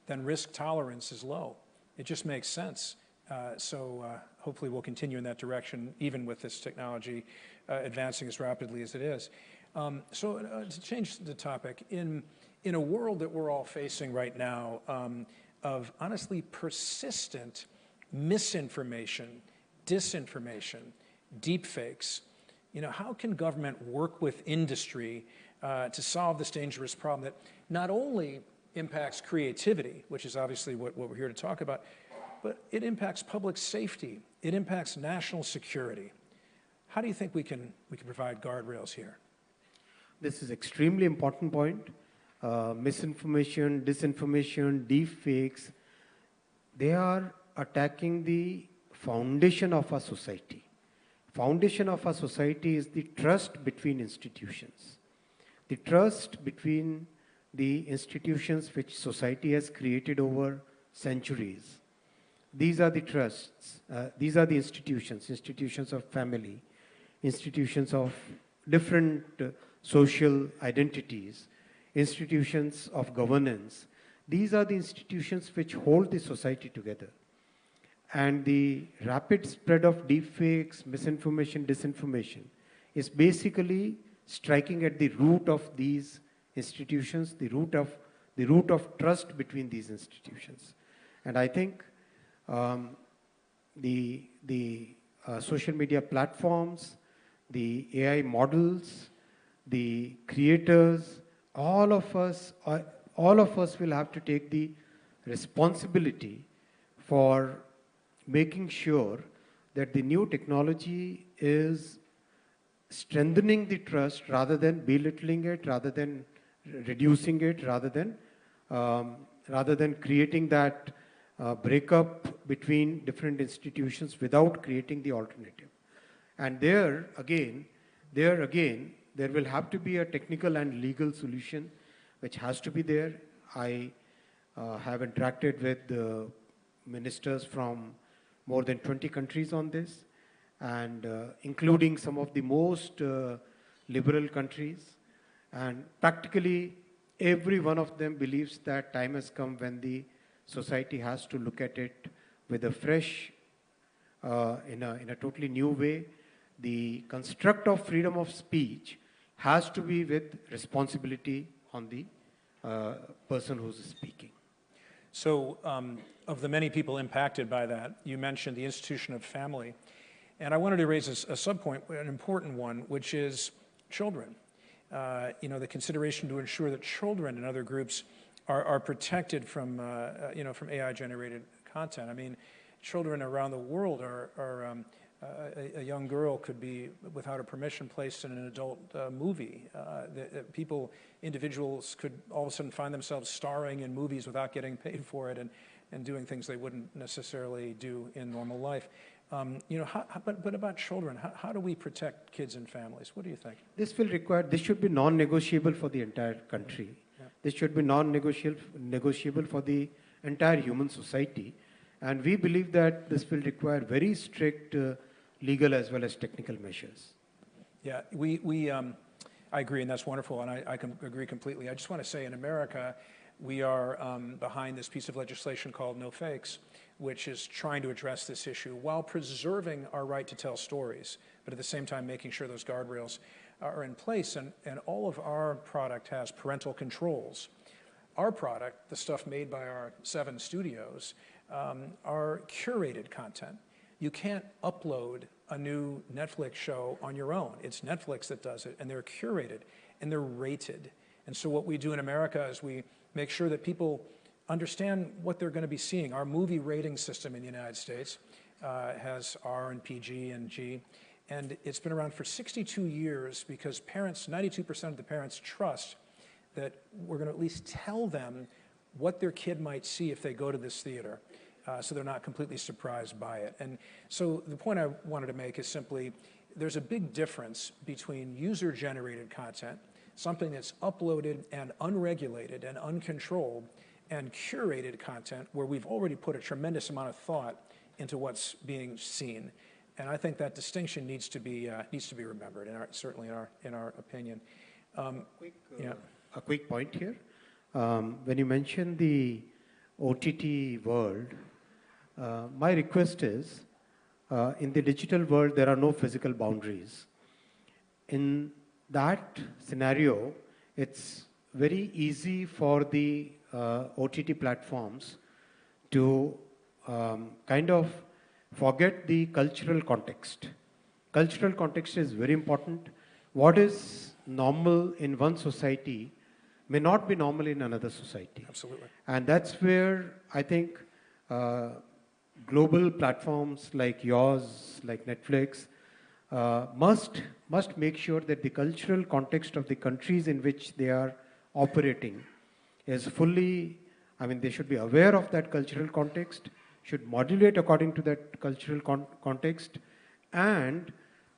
then risk tolerance is low. It just makes sense. So hopefully we'll continue in that direction, even with this technology advancing as rapidly as it is. To change the topic, in a world that we're all facing right now of honestly persistent misinformation, disinformation, deepfakes, how can government work with industry to solve this dangerous problem that not only impacts creativity, which is obviously what we're here to talk about, but it impacts public safety, it impacts national security. How do you think we can provide guardrails here? This is extremely important point. Misinformation, disinformation, deepfakes, they are attacking the foundation of our society. Foundation of our society is the trust between institutions. The trust between the institutions which society has created over centuries. These are the trusts, these are the institutions of family, institutions of different social identities, institutions of governance. These are the institutions which hold the society together. And the rapid spread of deepfakes, misinformation, disinformation is basically striking at the root of these institutions, the root of trust between these institutions. And I think the social media platforms, the AI models, the creators, all of us will have to take the responsibility for making sure that the new technology is strengthening the trust rather than belittling it, rather than reducing it, rather than creating that breakup between different institutions without creating the alternative. And there again, there will have to be a technical and legal solution which has to be there. I have interacted with the ministers from more than 20 countries on this, and including some of the most liberal countries. And practically every one of them believes that time has come when the society has to look at it with a fresh, in a totally new way. The construct of freedom of speech has to be with responsibility on the person who's speaking. So of the many people impacted by that, you mentioned the institution of family. And I wanted to raise a subpoint, an important one, which is children. The consideration to ensure that children and other groups are protected from AI-generated content. I mean, children around the world a young girl could be, without a permission, placed in an adult movie. Individuals could all of a sudden find themselves starring in movies without getting paid for it and doing things they wouldn't necessarily do in normal life. But about children, how do we protect kids and families? What do you think? This should be non-negotiable for the entire country. Yeah. This should be non-negotiable for the entire human society. And we believe that this will require very strict legal as well as technical measures. Yeah, I agree, and that's wonderful, and I can agree completely. I just want to say in America, we are behind this piece of legislation called No Fakes, which is trying to address this issue while preserving our right to tell stories, but at the same time making sure those guardrails are in place. And all of our product has parental controls. Our product, the stuff made by our 7 studios, are curated content. You can't upload a new Netflix show on your own. It's Netflix that does it, and they're curated, and they're rated. And so what we do in America is we make sure that people understand what they're going to be seeing. Our movie rating system in the United States has R and PG and G, and it's been around for 62 years because parents, 92% of the parents trust that we're going to at least tell them what their kid might see if they go to this theater. So they're not completely surprised by it. And so the point I wanted to make is simply, there's a big difference between user-generated content, something that's uploaded and unregulated and uncontrolled, and curated content where we've already put a tremendous amount of thought into what's being seen. And I think that distinction needs to be remembered, certainly in our opinion. A quick point here. When you mention the OTT world, my request is, in the digital world, there are no physical boundaries. In that scenario, it's very easy for the OTT platforms to kind of forget the cultural context. Cultural context is very important. What is normal in one society may not be normal in another society. Absolutely. And that's where I think global platforms like yours, like Netflix, must make sure that the cultural context of the countries in which they are operating is fully, I mean, they should be aware of that cultural context, should modulate according to that cultural context, and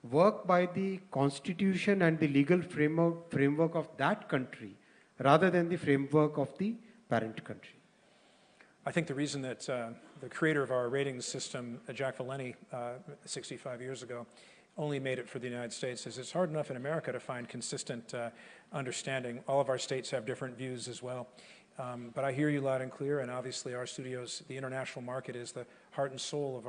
work by the constitution and the legal framework of that country rather than the framework of the parent country. I think the reason that the creator of our ratings system, Jack Valenti, 65 years ago, only made it for the United States is it's hard enough in America to find consistent understanding. All of our states have different views as well. But I hear you loud and clear, and obviously our studios, the international market is the heart and soul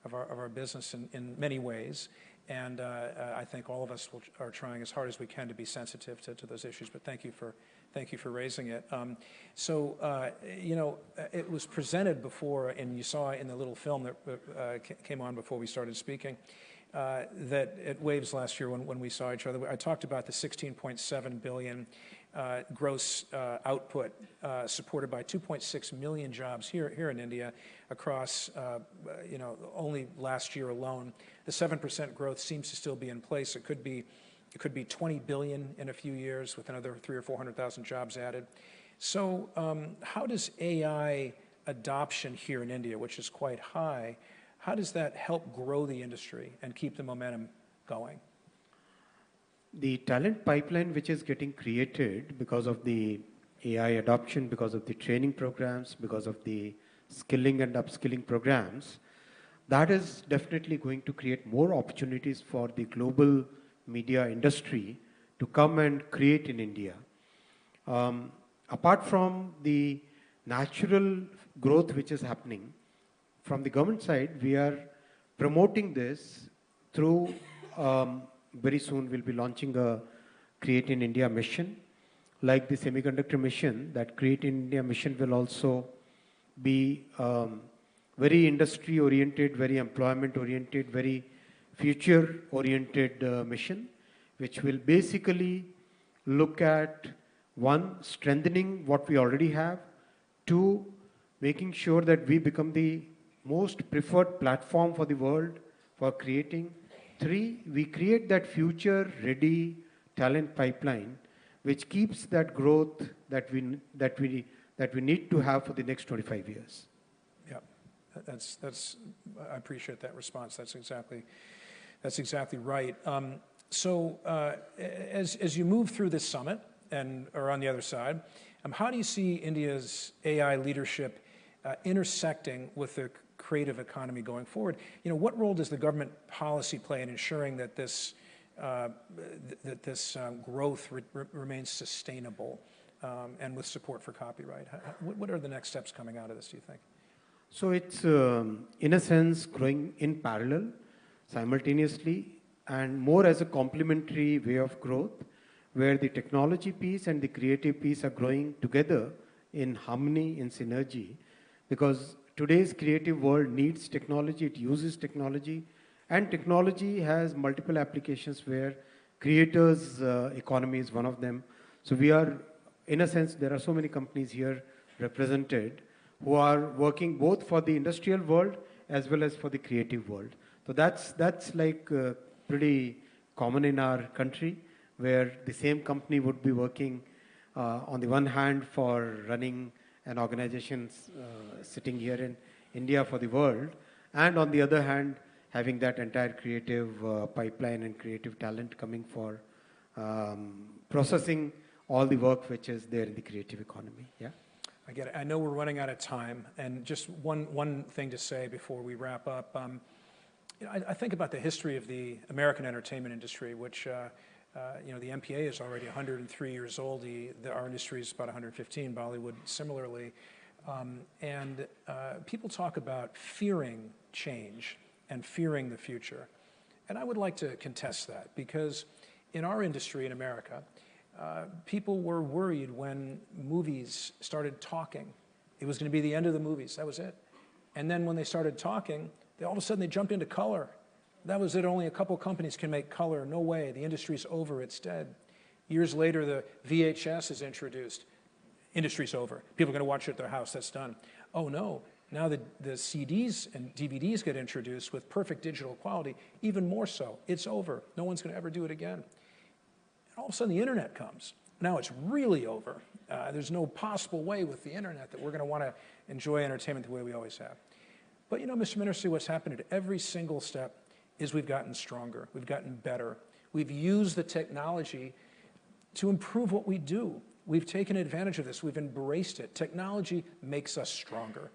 of our business in many ways. And I think all of us are trying as hard as we can to be sensitive to those issues. But thank you for raising it. You know, it was presented before, and you saw in the little film that came on before we started speaking, that at Waves last year when we saw each other, I talked about the 16.7 billion gross output supported by 2.6 million jobs here in India across, you know, only last year alone. The 7% growth seems to still be in place. It could be 20 billion in a few years with another 300,000 or 400,000 jobs added. So how does AI adoption here in India, which is quite high, how does that help grow the industry and keep the momentum going? The talent pipeline which is getting created because of the AI adoption, because of the training programs, because of the skilling and upskilling programs, that is definitely going to create more opportunities for the global media industry to come and create in India. Apart from the natural growth which is happening, from the government side, we are promoting this through, very soon we'll be launching a Create in India mission. Like the semiconductor mission, that Create in India mission will also be very industry oriented, very employment oriented, very future oriented mission, which will basically look at, one, strengthening what we already have, two, making sure that we become the most preferred platform for the world for creating, three, we create that future ready talent pipeline which keeps that growth that we need to have for the next 25 years. Yeah, I appreciate that response. That's exactly right. So as you move through this summit or on the other side, how do you see India's AI leadership intersecting with the creative economy going forward? You know, what role does the government policy play in ensuring that this growth remains sustainable and with support for copyright? What are the next steps coming out of this, do you think? So it's, in a sense, growing in parallel, simultaneously, and more as a complementary way of growth, where the technology piece and the creative piece are growing together in harmony, in synergy, because today's creative world needs technology, it uses technology, and technology has multiple applications where creators' economy is one of them. So we are, in a sense, there are so many companies here represented who are working both for the industrial world as well as for the creative world. So that's like pretty common in our country, where the same company would be working on the one hand for running an organization sitting here in India for the world, and on the other hand, having that entire creative pipeline and creative talent coming for processing all the work which is there in the creative economy. Yeah. I get it. I know we're running out of time, and just one thing to say before we wrap up. You know, I think about the history of the American entertainment industry, which you know, the MPA is already 103 years old. Our industry is about 115. Bollywood, similarly. People talk about fearing change and fearing the future. And I would like to contest that, because in our industry in America, people were worried when movies started talking. It was going to be the end of the movies. That was it. And then when they started talking, all of a sudden they jumped into color. That was it. Only a couple companies can make color. No way. The industry's over. It's dead. Years later, the VHS is introduced. Industry's over. People are going to watch it at their house. That's done. Oh, no. Now the CDs and DVDs get introduced with perfect digital quality, even more so. It's over. No one's going to ever do it again. And all of a sudden, the internet comes. Now it's really over. There's no possible way with the internet that we're going to want to enjoy entertainment the way we always have. But you know, Mr. Minister, what's happened at every single step is we've gotten stronger. We've gotten better. We've used the technology to improve what we do. We've taken advantage of this. We've embraced it. Technology makes us stronger.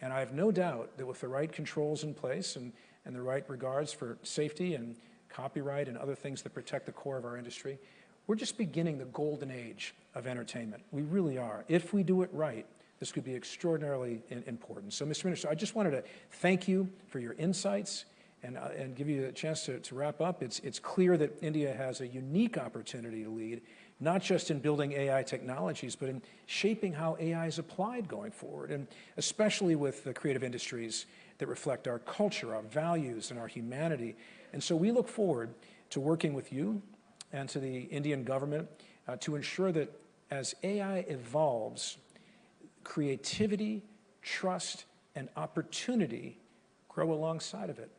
And I have no doubt that with the right controls in place and the right regards for safety and copyright and other things that protect the core of our industry, we're just beginning the golden age of entertainment. We really are. If we do it right, this could be extraordinarily important. So, Mr. Minister, I just wanted to thank you for your insights and give you a chance to wrap up. It's clear that India has a unique opportunity to lead, not just in building AI technologies, but in shaping how AI is applied going forward, and especially with the creative industries that reflect our culture, our values, and our humanity. And so we look forward to working with you and to the Indian government to ensure that as AI evolves, creativity, trust, and opportunity grow alongside of it.